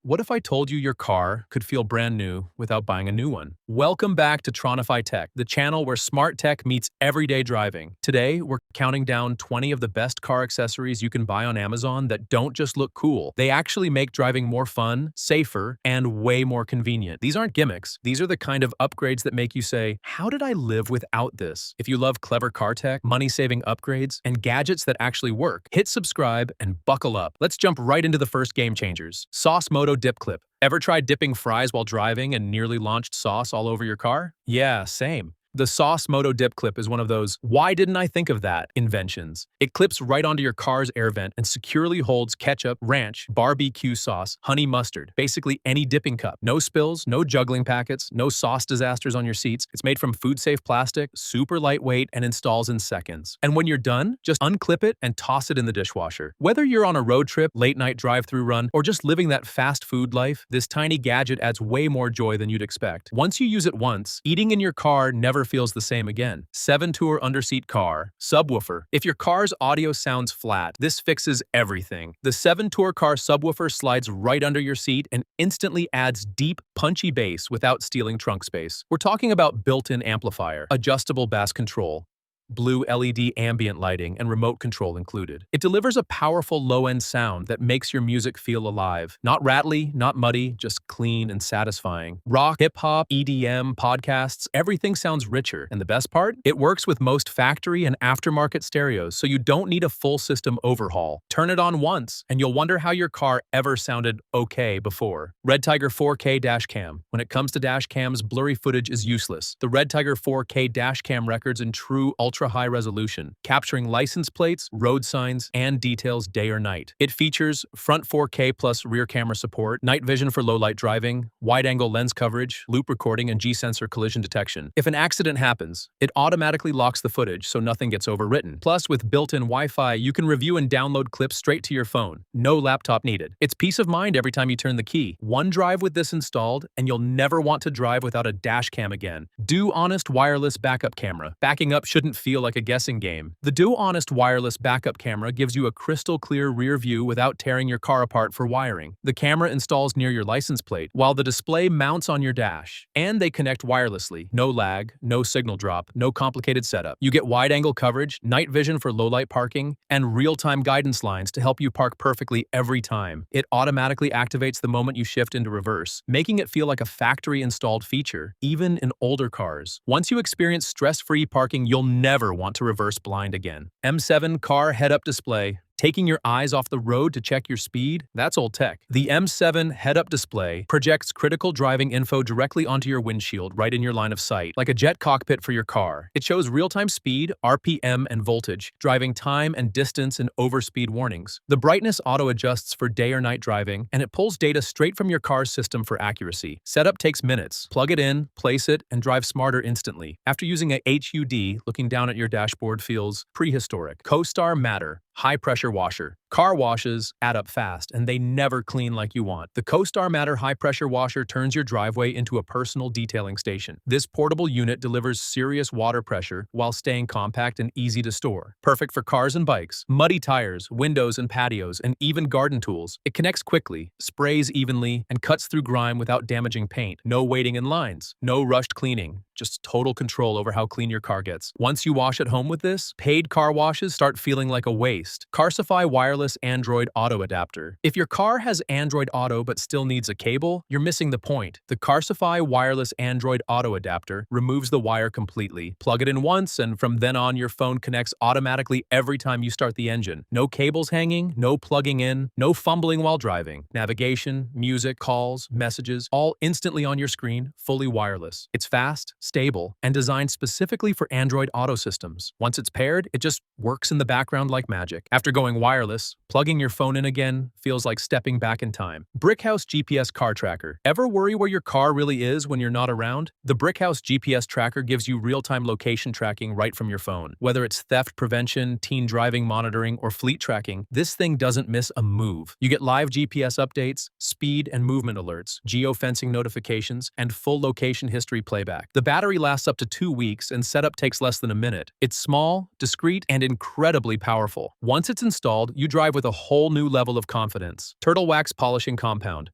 What if I told you your car could feel brand new without buying a new one? Welcome back to Tronify Tech, the channel where smart tech meets everyday driving. Today, we're counting down 20 of the best car accessories you can buy on Amazon that don't just look cool. They actually make driving more fun, safer, and way more convenient. These aren't gimmicks. These are the kind of upgrades that make you say, how did I live without this? If you love clever car tech, money-saving upgrades, and gadgets that actually work, hit subscribe and buckle up. Let's jump right into the first game changers. Sauce Moto Dip Clip. Ever tried dipping fries while driving and nearly launched sauce all over your car? Yeah, same. The Sauce Moto Dip Clip is one of those "why didn't I think of that" inventions. It clips right onto your car's air vent and securely holds ketchup, ranch, barbecue sauce, honey mustard, basically any dipping cup. No spills, no juggling packets, no sauce disasters on your seats. It's made from food-safe plastic, super lightweight, and installs in seconds. And when you're done, just unclip it and toss it in the dishwasher. Whether you're on a road trip, late-night drive-through run, or just living that fast food life, this tiny gadget adds way more joy than you'd expect. Once you use it once, eating in your car never feels the same again. 7-tour underseat car subwoofer. If your car's audio sounds flat, this fixes everything. The 7-tour car subwoofer slides right under your seat and instantly adds deep, punchy bass without stealing trunk space. We're talking about built-in amplifier, adjustable bass control, blue LED ambient lighting, and remote control included. It delivers a powerful low-end sound that makes your music feel alive. Not rattly, not muddy, just clean and satisfying. Rock, hip-hop, EDM, podcasts, everything sounds richer. And the best part? It works with most factory and aftermarket stereos, so you don't need a full system overhaul. Turn it on once, and you'll wonder how your car ever sounded okay before. Red Tiger 4K dash cam. When it comes to dash cams, blurry footage is useless. The Red Tiger 4K dash cam records in true ultra-high resolution, capturing license plates, road signs, and details day or night. It features front 4K plus rear camera support, night vision for low-light driving, wide-angle lens coverage, loop recording, and G-sensor collision detection. If an accident happens, it automatically locks the footage so nothing gets overwritten. Plus, with built-in Wi-Fi, you can review and download clips straight to your phone. No laptop needed. It's peace of mind every time you turn the key. One drive with this installed, and you'll never want to drive without a dash cam again. Do Honest wireless backup camera. Backing up shouldn't feel like a guessing game. The Do Honest wireless backup camera gives you a crystal clear rear view without tearing your car apart for wiring. The camera installs near your license plate, while the display mounts on your dash. And they connect wirelessly. No lag, no signal drop, no complicated setup. You get wide-angle coverage, night vision for low-light parking, and real-time guidance lines to help you park perfectly every time. It automatically activates the moment you shift into reverse, making it feel like a factory-installed feature, even in older cars. Once you experience stress-free parking, you'll never want to reverse blind again. M7 car head-up display. Taking your eyes off the road to check your speed? That's old tech. The M7 head-up display projects critical driving info directly onto your windshield right in your line of sight, like a jet cockpit for your car. It shows real-time speed, RPM, and voltage, driving time and distance and overspeed warnings. The brightness auto-adjusts for day or night driving, and it pulls data straight from your car's system for accuracy. Setup takes minutes. Plug it in, place it, and drive smarter instantly. After using a HUD, looking down at your dashboard feels prehistoric. Co-Star Matter. High-pressure washer. Car washes add up fast, and they never clean like you want. The Co-Star Matter high-pressure washer turns your driveway into a personal detailing station. This portable unit delivers serious water pressure while staying compact and easy to store. Perfect for cars and bikes, muddy tires, windows and patios, and even garden tools. It connects quickly, sprays evenly, and cuts through grime without damaging paint. No waiting in lines, no rushed cleaning. Just total control over how clean your car gets. Once you wash at home with this, paid car washes start feeling like a waste. Carsify wireless Android Auto adapter. If your car has Android Auto but still needs a cable, you're missing the point. The Carsify wireless Android Auto adapter removes the wire completely. Plug it in once, and from then on, your phone connects automatically every time you start the engine. No cables hanging, no plugging in, no fumbling while driving. Navigation, music, calls, messages, all instantly on your screen, fully wireless. It's fast, stable, and designed specifically for Android Auto systems. Once it's paired, it just works in the background like magic. After going wireless, plugging your phone in again feels like stepping back in time. Brickhouse GPS Car Tracker. Ever worry where your car really is when you're not around? The Brickhouse GPS Tracker gives you real-time location tracking right from your phone. Whether it's theft prevention, teen driving monitoring, or fleet tracking, this thing doesn't miss a move. You get live GPS updates, speed and movement alerts, geofencing notifications, and full location history playback. The battery lasts up to 2 weeks, and setup takes less than a minute. It's small, discreet, and incredibly powerful. Once it's installed, you drive with a whole new level of confidence. Turtle Wax Polishing Compound.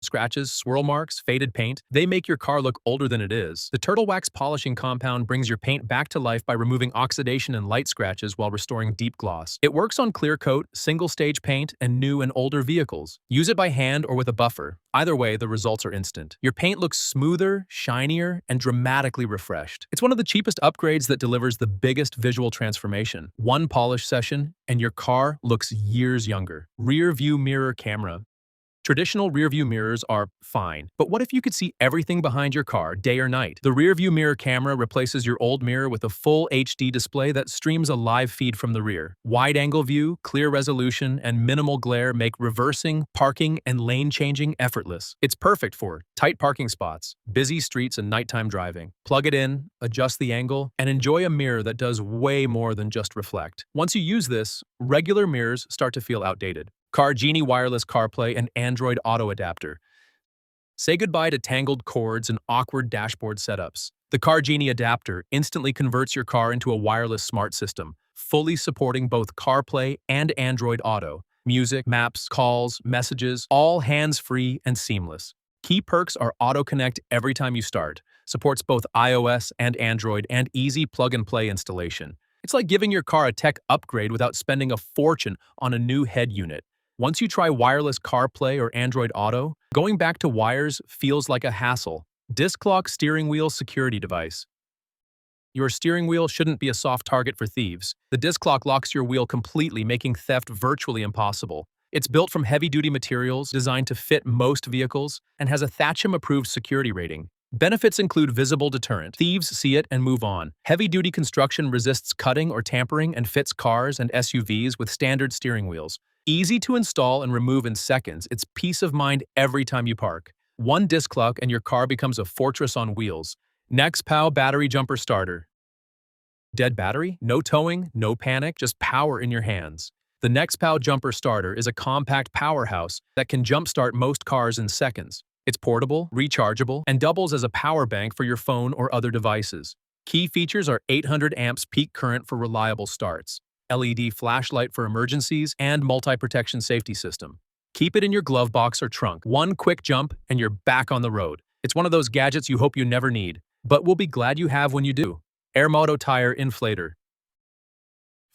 Scratches, swirl marks, faded paint, they make your car look older than it is. The Turtle Wax polishing compound brings your paint back to life by removing oxidation and light scratches while restoring deep gloss. It works on clear coat, single-stage paint, and new and older vehicles. Use it by hand or with a buffer. Either way, the results are instant. Your paint looks smoother, shinier, and dramatically refreshed. It's one of the cheapest upgrades that delivers the biggest visual transformation. One polish session, and your car looks years younger. Rear view mirror camera. Traditional rearview mirrors are fine, but what if you could see everything behind your car, day or night? The rearview mirror camera replaces your old mirror with a full HD display that streams a live feed from the rear. Wide-angle view, clear resolution, and minimal glare make reversing, parking, and lane changing effortless. It's perfect for tight parking spots, busy streets, and nighttime driving. Plug it in, adjust the angle, and enjoy a mirror that does way more than just reflect. Once you use this, regular mirrors start to feel outdated. Genie wireless CarPlay and Android Auto adapter. Say goodbye to tangled cords and awkward dashboard setups. The Genie adapter instantly converts your car into a wireless smart system, fully supporting both CarPlay and Android Auto. Music, maps, calls, messages, all hands-free and seamless. Key perks are Auto Connect every time you start, supports both iOS and Android, and easy plug-and-play installation. It's like giving your car a tech upgrade without spending a fortune on a new head unit. Once you try wireless CarPlay or Android Auto, going back to wires feels like a hassle. Disclock Steering Wheel Security Device. Your steering wheel shouldn't be a soft target for thieves. The Disclock locks your wheel completely, making theft virtually impossible. It's built from heavy-duty materials designed to fit most vehicles and has a Thatcham-approved security rating. Benefits include visible deterrent. Thieves see it and move on. Heavy-duty construction resists cutting or tampering and fits cars and SUVs with standard steering wheels. Easy to install and remove in seconds, it's peace of mind every time you park. One Disclock and your car becomes a fortress on wheels. NexPow Battery Jumper Starter. Dead battery? No towing, no panic, just power in your hands. The NexPow Jumper Starter is a compact powerhouse that can jumpstart most cars in seconds. It's portable, rechargeable, and doubles as a power bank for your phone or other devices. Key features are 800 amps peak current for reliable starts, LED flashlight for emergencies, and multi-protection safety system. Keep it in your glove box or trunk. One quick jump and you're back on the road. It's one of those gadgets you hope you never need, but will be glad you have when you do. Moto Tire Inflator.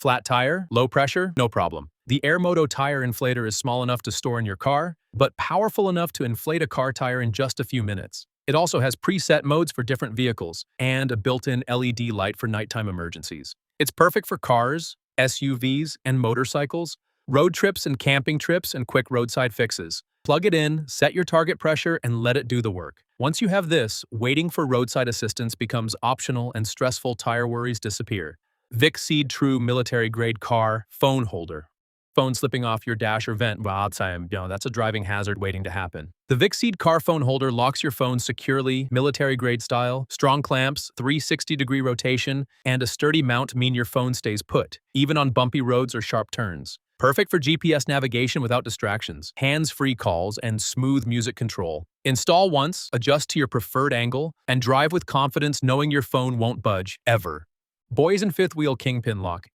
Flat tire, low pressure, no problem. The Moto Tire Inflator is small enough to store in your car, but powerful enough to inflate a car tire in just a few minutes. It also has preset modes for different vehicles and a built-in LED light for nighttime emergencies. It's perfect for cars, SUVs, and motorcycles, road trips and camping trips, and quick roadside fixes. Plug it in, set your target pressure, and let it do the work. Once you have this, waiting for roadside assistance becomes optional and stressful tire worries disappear. Vic Seed True Military-Grade Car Phone Holder. Phone slipping off your dash or vent, well, that's a driving hazard waiting to happen. The Vixseed car phone holder locks your phone securely, military-grade style. Strong clamps, 360-degree rotation, and a sturdy mount mean your phone stays put, even on bumpy roads or sharp turns. Perfect for GPS navigation without distractions, hands-free calls, and smooth music control. Install once, adjust to your preferred angle, and drive with confidence knowing your phone won't budge, ever. Boyison fifth wheel Kingpin lock.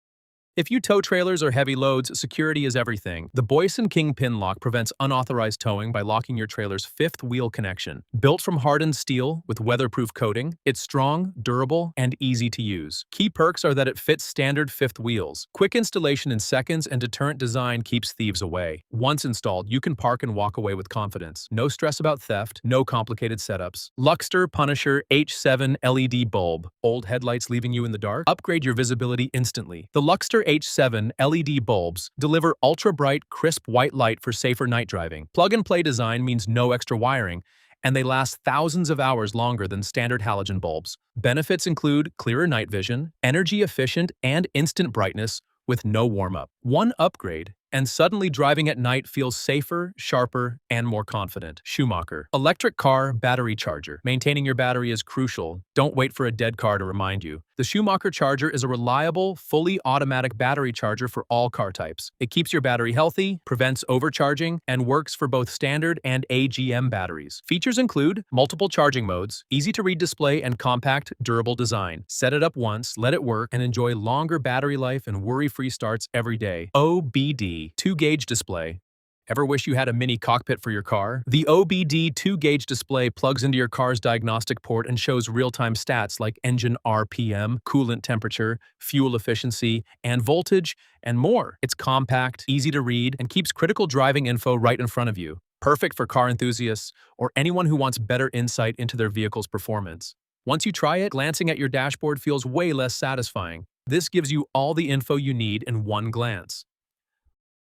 If you tow trailers or heavy loads, security is everything. The Boyison Kingpin lock prevents unauthorized towing by locking your trailer's fifth wheel connection. Built from hardened steel with weatherproof coating, it's strong, durable, and easy to use. Key perks are that it fits standard fifth wheels. Quick installation in seconds and deterrent design keeps thieves away. Once installed, you can park and walk away with confidence. No stress about theft, no complicated setups. Luxter Punisher H7 LED bulb. Old headlights leaving you in the dark? Upgrade your visibility instantly. The Luxter H7 LED bulbs deliver ultra-bright, crisp white light for safer night driving. Plug-and-play design means no extra wiring, and they last thousands of hours longer than standard halogen bulbs. Benefits include clearer night vision, energy-efficient, and instant brightness with no warm-up. One upgrade, and suddenly driving at night feels safer, sharper, and more confident. Schumacher Electric Car Battery Charger. Maintaining your battery is crucial. Don't wait for a dead car to remind you. The Schumacher Charger is a reliable, fully automatic battery charger for all car types. It keeps your battery healthy, prevents overcharging, and works for both standard and AGM batteries. Features include multiple charging modes, easy-to-read display, and compact, durable design. Set it up once, let it work, and enjoy longer battery life and worry-free starts every day. OBD 2-gauge display. Ever wish you had a mini cockpit for your car? The OBD 2-gauge display plugs into your car's diagnostic port and shows real-time stats like engine RPM, coolant temperature, fuel efficiency, and voltage, and more. It's compact, easy to read, and keeps critical driving info right in front of you. Perfect for car enthusiasts or anyone who wants better insight into their vehicle's performance. Once you try it, glancing at your dashboard feels way less satisfying. This gives you all the info you need in one glance.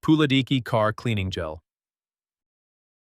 Pulidiki Car Cleaning Gel.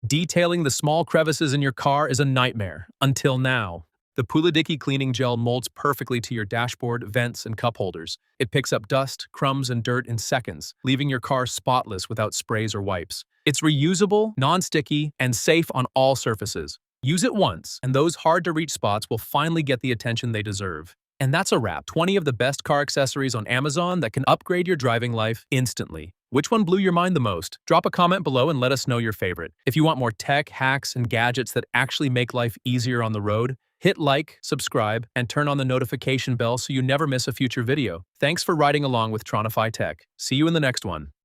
Detailing the small crevices in your car is a nightmare, until now. The Pulidiki cleaning gel molds perfectly to your dashboard, vents, and cup holders. It picks up dust, crumbs, and dirt in seconds, leaving your car spotless without sprays or wipes. It's reusable, non-sticky, and safe on all surfaces. Use it once, and those hard-to-reach spots will finally get the attention they deserve. And that's a wrap. 20 of the best car accessories on Amazon that can upgrade your driving life instantly. Which one blew your mind the most? Drop a comment below and let us know your favorite. If you want more tech, hacks, and gadgets that actually make life easier on the road, hit like, subscribe, and turn on the notification bell so you never miss a future video. Thanks for riding along with Tronify Tech. See you in the next one.